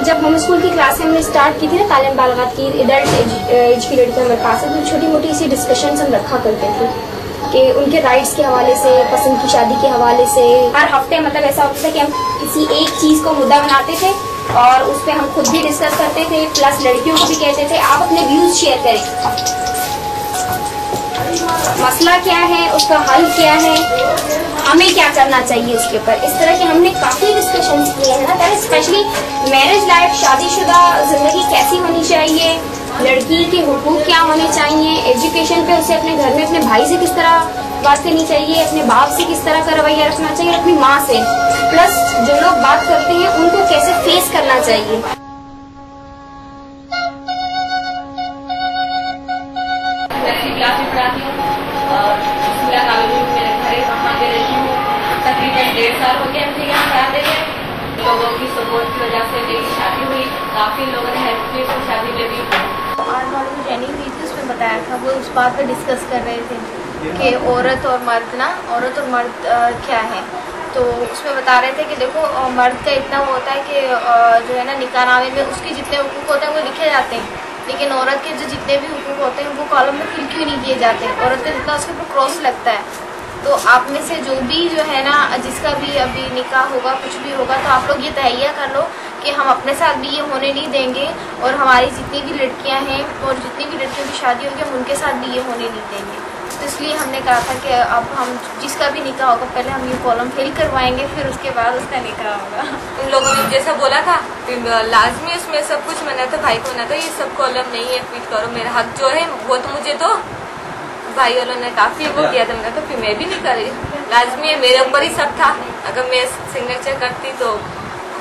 जब हम स्कूल की क्लास हमने स्टार्ट की थी ना तालीम बालगात की एडल्ट एज की लड़कियां हमारे पास है, तो छोटी मोटी सी डिस्कशंस हम रखा करते थे कि उनके राइट्स के हवाले से, पसंद की शादी के हवाले से। हर हफ्ते मतलब ऐसा होता था कि हम किसी एक चीज को मुद्दा बनाते थे और उस पर हम खुद भी डिस्कस करते थे, प्लस लड़कियों को भी कहते थे आप अपने व्यूज शेयर करें, मसला क्या है, उसका हल क्या है, हमें क्या करना चाहिए उसके ऊपर। इस तरह के हमने काफी डिस्कशंस किए हैं ना, स्पेशली मैरिज लाइफ, शादीशुदा जिंदगी कैसी होनी चाहिए, लड़की के हुकूक क्या होने चाहिए, एजुकेशन पे उसे अपने घर में अपने भाई से किस तरह बात करनी चाहिए, अपने बाप से किस तरह का रवैया रखना चाहिए, अपनी माँ से, प्लस जो लोग बात करते हैं उनको कैसे फेस करना चाहिए। तकरीबन 1.5 साल हो गया मुझे यहाँ पढ़ाते हुए। लोगों की सपोर्ट की वजह से मेरी शादी हुई, काफी लोगों ने हेल्प की तो शादी में भी। आज वाली ट्रेनिंग हुई थी उसमें बताया था, वो उस बात पर डिस्कस कर रहे थे कि औरत और मर्द क्या है। तो उसमें बता रहे थे कि देखो मर्द का इतना वो होता है कि जो है ना निकाहनामे में उसके जितने हुकूक होते हैं वो लिखे जाते हैं, लेकिन औरत के जो जितने भी हुकूक होते हैं वो कॉलम में फिल क्यों नहीं किए जाते। औरत का जितना उसके ऊपर क्रॉस लगता है। तो आप में से जो भी जो है ना जिसका भी अभी निकाह होगा, कुछ भी होगा, तो आप लोग ये तहैया कर लो कि हम अपने साथ भी ये होने नहीं देंगे और हमारी जितनी भी लड़कियां हैं और जितनी भी लड़कियों की शादी होगी हम उनके साथ भी ये होने नहीं देंगे। तो इसलिए हमने कहा था कि अब हम जिसका भी निकाह होगा पहले हम ये कॉलम फिल करवाएंगे, फिर उसके बाद उसका निकाह होगा। उन लोगों ने जैसा बोला था लाजमी उसमें सब कुछ मना था, भाई को मना था ये सब कॉलम नहीं है, फिल करो, मेरा हक जो है वो तो मुझे दो। भाई वालों ने काफी वो किया था, मैंने तो फिर मैं भी नहीं करी, लाजमी है, मेरे ऊपर ही सब था। अगर मैं सिग्नेचर करती तो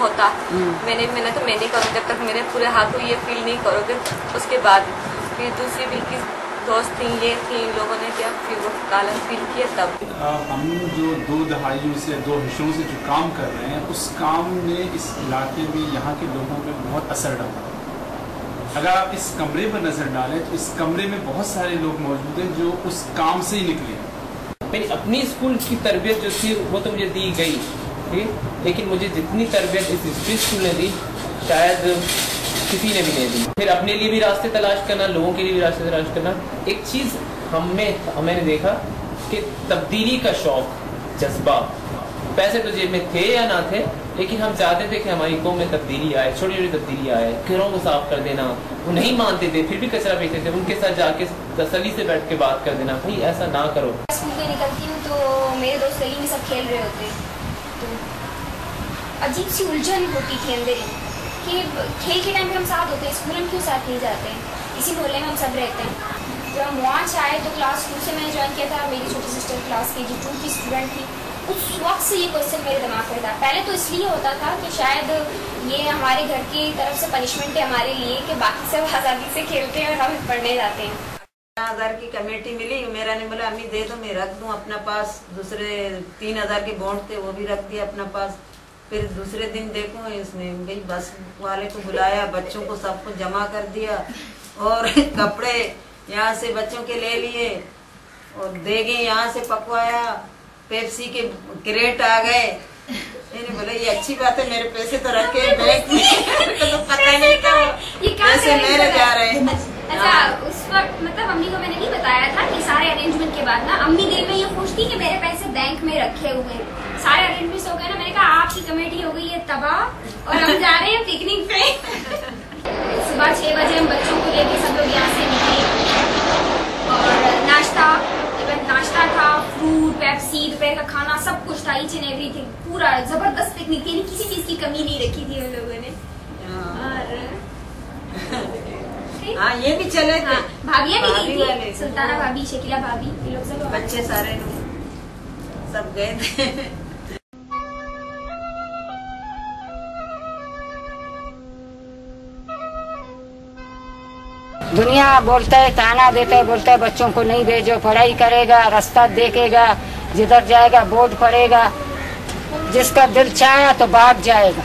होता, मैं तो मैं नहीं करूँ जब तक मेरे पूरे हाथों ये फील नहीं करोगे। उसके बाद फिर दूसरी भी की दोस्त थी, ये थी, इन लोगों ने क्या फिर वो कालम फील किया। तब हम जो 2 दहाइयों से 2 हिस्सों से जो काम कर रहे हैं उस काम ने इस इलाके में यहाँ के लोगों पे बहुत असर डाला। अगर आप इस कमरे पर नजर डालें तो इस कमरे में बहुत सारे लोग मौजूद हैं जो उस काम से ही निकले। मेरी अपनी स्कूल की तरबियत जो थी वो तो मुझे दी गई, ठीक, लेकिन मुझे जितनी तरबियत इस हिस्ट्री स्कूल ने दी शायद किसी ने भी नहीं दी। फिर अपने लिए भी रास्ते तलाश करना, लोगों के लिए भी रास्ते तलाश करना। एक चीज़ मैंने देखा कि तब्दीली का शौक, जज्बा, पैसे तो जेब में थे या ना थे, लेकिन हम चाहते थे कि हमारी कौम में तब्दीली आए, छोटी छोटी तब्दीली आए। घरों को साफ कर देना, वो नहीं मानते थे फिर भी कचरा फेंकते थे, उनके साथ जाके तसल्ली से बैठ के बात कर देना, भाई ऐसा ना करो। स्कूल से निकलती हूँ तो मेरे दोस्त गली में सब खेल रहे होते, तो अजीब सी उलझन होती थी अंदर कि खेल के टाइम पे हम साथ होते हैं, स्कूल में क्यों साथ नहीं जाते हैं, इसी मोहल्ले में हम सब रहते हैं। जब हम वहाँ से आए तो क्लास 2 से मैंने ज्वाइन किया था, मेरी छोटी सिस्टर क्लास KG2 की स्टूडेंट थी। उस वक्त से ये क्वेश्चन मेरे दिमाग में था। पहले तो इसलिए होता था कि शायद ये हमारे घर की तरफ से पनिशमेंट है हमारे लिए कि बाकी सब आज़ादी से खेलते हैं और हम पढ़ने जाते हैं। 1000 की कमेटी मिली, मेरा ने बोला अम्मी दे दो, मैं रख दूं अपना पास। दूसरे 3000 के बॉन्ड थे वो भी रख दिया अपना पास। फिर दूसरे दिन देखो इसने भाई बस वाले को बुलाया, बच्चों को सबको जमा कर दिया और कपड़े यहाँ से बच्चों के ले लिए और देगे यहाँ से पकवाया, पेप्सी के क्रेट आ गए। मैंने बोला ये अच्छी बात है, मेरे पैसे तो रखे बैग में तो पता नहीं था पैसे मेरे जा रहे हैं। अच्छा, उस वक्त मतलब अम्मी को मैंने नहीं बताया था कि सारे अरेंजमेंट के बाद ना अम्मी दिल में ये पूछती कि मेरे पैसे बैंक में रखे हुए, सारे अरेंजमेंट हो गए ना। मैंने कहा आपकी कमेटी हो गई है तबाह और हम जा रहे हैं पिकनिक पे। सुबह 6 बजे हम बच्चों को लेके सब लोग यहाँ से निकले और नाश्ता था, फ्रूट, पेप्सी, दोपहर का खाना, सब कुछ था, ईच एंड एवरीथिंग, पूरा जबरदस्त पिकनिक थी, किसी चीज की कमी नहीं रखी थी उन लोगों ने। हाँ ये भी चले थे, भाभियाँ भी गई थी, सुल्ताना भाभी, शकीला भाभी, ये लोग सब बच्चे सारे सब गए थे। दुनिया बोलता है, ताना देता है, बोलता है बच्चों को नहीं भेजो, पढ़ाई करेगा, रास्ता देखेगा, जिधर जाएगा बोर्ड पड़ेगा, जिसका दिल चाहे तो भाग जाएगा।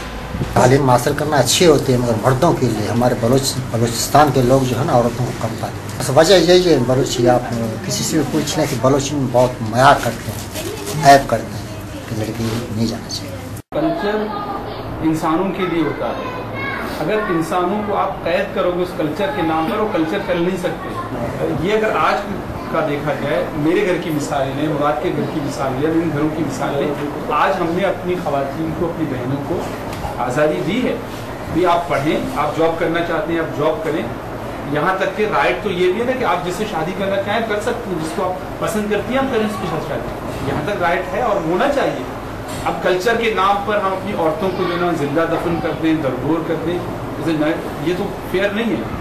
तालीम हासिल करना अच्छी होती है मगर मर्दों के लिए हमारे बलूचिस्तान के लोग जो है ना औरतों को कम पाते हैं। वजह यही है बलूची, आप किसी से भी पूछ लें कि बलूची में बहुत मयार करते हैं, ऐब करते हैं कि लड़की नहीं जाना चाहिए। कल्चर इंसानों के लिए होता है, अगर इंसानों को आप कैद करोगे उस कल्चर के नाम पर, वो कल्चर कर नहीं सकते। ये अगर आज का देखा जाए, मेरे घर की मिसाल है, मुराद के घर की मिसाल है, इन घरों की मिसाल है, आज हमने अपनी खवातीन को, अपनी बहनों को आज़ादी दी है भी आप पढ़ें, आप जॉब करना चाहते हैं आप जॉब करें। यहाँ तक के राइट तो ये भी है ना कि आप जिससे शादी करना चाहें कर सकते हैं, जिसको आप पसंद करती हैं आप करें उसके साथ शादी, यहाँ तक राइट है और होना चाहिए। अब कल्चर के नाम पर हम अपनी औरतों को जो ना जिंदा दफन कर दें, दरगोर कर दें, ये तो फेयर नहीं है।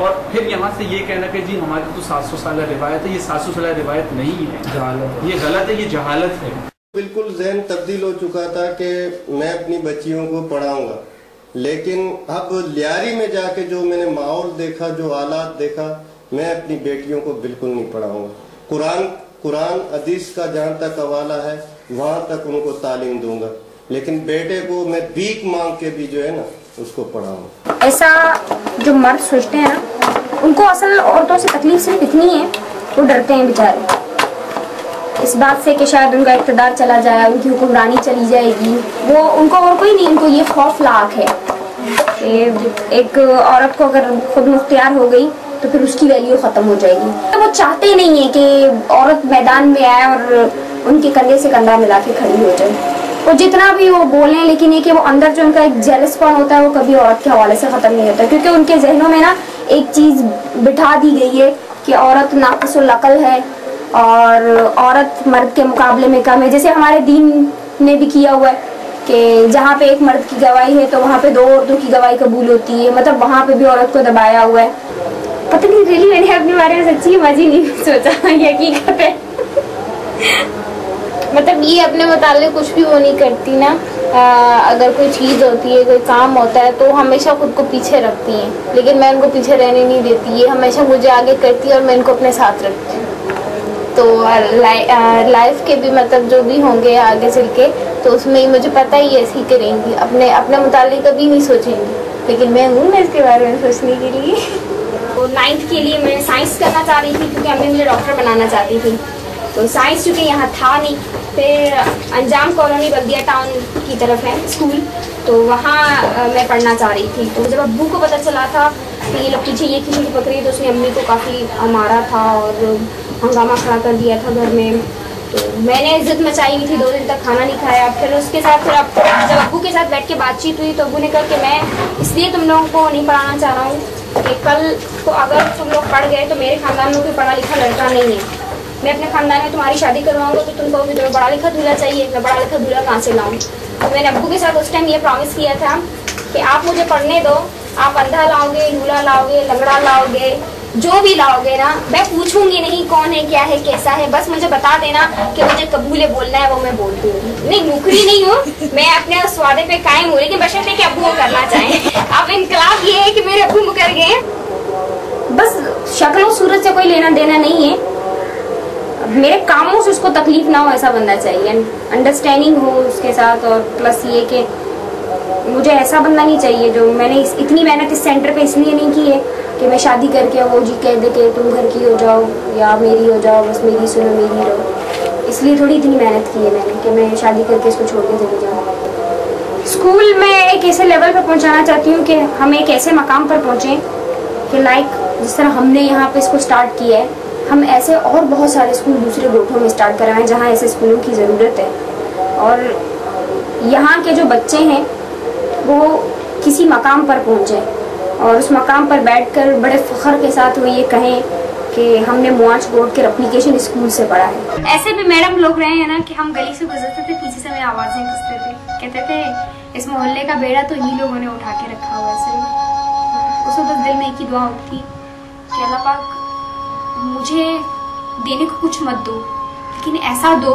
और फिर यहाँ से ये कहना कि जी हमारी तो 700 साल रिवायत है, ये 700 साल रिवायत नहीं है, ये गलत है, ये जहालत है। बिल्कुल ज़हन तब्दील हो चुका था कि मैं अपनी बच्चियों को पढ़ाऊंगा, लेकिन अब लियारी में जाके जो मैंने माहौल देखा, जो हालात देखा, मैं अपनी बेटियों को बिल्कुल नहीं पढ़ाऊंगा। कुरान हदीस का जहाँ तक हवाला है वहाँ तक उनको तालीम दूंगा, लेकिन बेटे को मैं भीख मांग के भी जो है ना उसको पढ़ाऊंगा। ऐसा जो मर्द सोचते हैं ना, उनको असल औरतों से तकलीफ सिर्फ इतनी है, वो डरते हैं बेचारे इस बात से कि शायद उनका इक़्तिदार चला जाए, उनकी हुक्मरानी चली जाएगी। वो उनको और कोई नहीं, उनको ये खौफनाक है कि एक औरत को अगर खुद मुख्तियार हो गई तो फिर उसकी वैल्यू ख़त्म हो जाएगी। तो वो चाहते नहीं है कि औरत मैदान में आए और उनके कंधे से कंधा मिला के खड़ी हो जाए। वो जितना भी वो बोलें, लेकिन ये कि वो अंदर जो उनका एक जेलसपन होता है वो कभी औरत के हवाले से ख़त्म नहीं होता, क्योंकि उनके जहनों में ना एक चीज़ बिठा दी गई है कि औरत नाक़िसुल अक़ल है और औरत मर्द के मुकाबले में कम है। जैसे हमारे दीन ने भी किया हुआ है कि जहाँ पे एक मर्द की गवाही है तो वहाँ पे 2 औरतों की गवाही कबूल होती है, मतलब वहाँ पे भी औरत को दबाया हुआ है। पता नहीं रियली मैंने अपने बारे में सच्ची मजी नहीं सोचा, ये हकीकत है। मतलब ये अपने मुतालिक कुछ भी वो नहीं करती ना, अगर कोई चीज़ होती है, कोई काम होता है तो हमेशा खुद को पीछे रखती हैं, लेकिन मैं उनको पीछे रहने नहीं देती। ये हमेशा मुझे आगे करती है और मैं इनको अपने साथ रखती हूँ। तो लाइफ के भी मतलब जो भी होंगे आगे चल के, तो उसमें ही मुझे पता ही ऐसे ही करेंगी, अपने मुतालिक कभी नहीं सोचेंगी, लेकिन मैं हूँ ना इसके बारे में सोचने के लिए। तो 9th के लिए मैं साइंस करना चाह रही थी, क्योंकि अम्मी मुझे डॉक्टर बनाना चाहती थी। तो साइंस चूँकि यहाँ था नहीं, फिर अंजाम कॉलोनी बल्दिया टाउन की तरफ है स्कूल, तो वहाँ मैं पढ़ना चाह रही थी। तो जब अब्बू को पता चला था कि ये लोग पीछे ये किसी की पकड़ी, तो उसने अम्मी को काफ़ी मारा था और हंगामा खड़ा कर दिया था घर में। तो मैंने जिद मचाई हुई थी, 2 दिन तक खाना नहीं खाया। फिर उसके साथ जब अब्बू के साथ बैठ के बातचीत हुई तो अब्बू ने कहा कि मैं इसलिए तुम लोगों को नहीं पढ़ाना चाह रहा हूँ कि कल को अगर तुम लोग पढ़ गए तो मेरे ख़ानदान में कोई पढ़ा लिखा लड़का नहीं है। मैं अपने ख़ानदान में तुम्हारी शादी करवाऊंगा तो तुम कहोगे तुम्हें पढ़ा लिखा दूल्हा चाहिए, मैं पढ़ा लिखा दूल्हा कहाँ से लाऊँ। तो मैंने अब्बू के साथ उस टाइम ये प्रॉमिस किया था कि आप मुझे पढ़ने दो, आप अंधा लाओगे, लूला लाओगे, लंगड़ा लाओगे, जो भी लाओगे ना, मैं पूछूंगी नहीं कौन है, क्या है, कैसा है, बस मुझे बता देना कि मुझे कबूले बोलना है, वो मैं बोल दूँगी। नहीं मुकरी नहीं हूँ मैं, अपने उस वादे पे कायम हूँ, लेकिन बशर्ते कि अब्बू वो करना चाहें। अब इनकलाब ये है कि मेरे अब्बू मुकर गए। बस शक्ल और सूरत से कोई लेना देना नहीं है, मेरे कामों से उसको तकलीफ ना हो ऐसा बनना चाहिए, अंडरस्टैंडिंग हो उसके साथ। और प्लस ये कि मुझे ऐसा बंदा नहीं चाहिए जो, मैंने इतनी मेहनत इस सेंटर पे इसलिए नहीं की है कि मैं शादी करके वो जी कह दे कि तुम घर की हो जाओ या मेरी हो जाओ, बस मेरी सुनो मेरी रहो, इसलिए थोड़ी इतनी मेहनत की है मैंने कि मैं शादी करके इसको छोड़ के चली जाऊँ। स्कूल में एक ऐसे लेवल पर पहुँचाना चाहती हूँ कि हम एक ऐसे मकाम पर पहुँचें कि लाइक जिस तरह हमने यहाँ पे इसको स्टार्ट किया है, हम ऐसे और बहुत सारे स्कूल दूसरे ग्रुपों में स्टार्ट कराएं जहाँ ऐसे स्कूलों की ज़रूरत है, और यहाँ के जो बच्चे हैं वो किसी मकाम पर पहुँचे और उस मकाम पर बैठकर बड़े फ़ख्र के साथ वो ये कहें कि हमने मुआज बोर्ड के एप्लीकेशन स्कूल से पढ़ा है। ऐसे भी मैडम लोग रहे हैं ना कि हम गली से गुजरते थे, पीछे से हमें आवाज़ें कसते थे, कहते थे इस मोहल्ले का बेड़ा तो ही लोगों ने उठा के रखा हुआ है। सिर्फ उसमें बस दिल में एक ही दुआ उठती कि अल्लाह पाक मुझे देने को कुछ मत दो, लेकिन ऐसा दो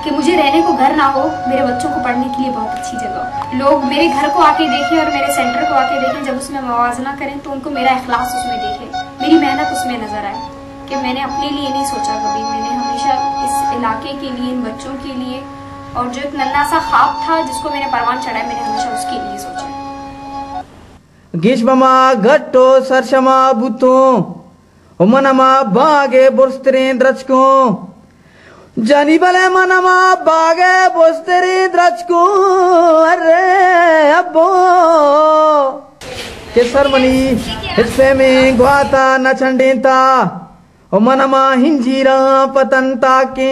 कि मुझे रहने को घर ना हो, मेरे बच्चों को पढ़ने के लिए बहुत अच्छी जगह, लोग मेरे घर को आके देखें और मेरे सेंटर को आके देखें, जब उसमें मवाजना करें तो उनको मेरा इखलास उसमें देखे, मेरी मेहनत उसमें नजर आए कि मैंने अपने लिए नहीं सोचा कभी, मैंने हमेशा इस इलाके के लिए, इन बच्चों के लिए, और जो एक नन्हा सा ख्वाब था जिसको मैंने परवान चढ़ाया, मैंने हमेशा उसके लिए सोचा। गिशबमा गट्टो सरशमा बुतो मनमा बागे बुस्तरे द्रचको जानी बले मनमा बागे बुस्तरे द्रचको अरे अब्बो के सरमनी हिस्से में ग्वाता न छंडेता ओ मनमा हिंजीरा पतंता के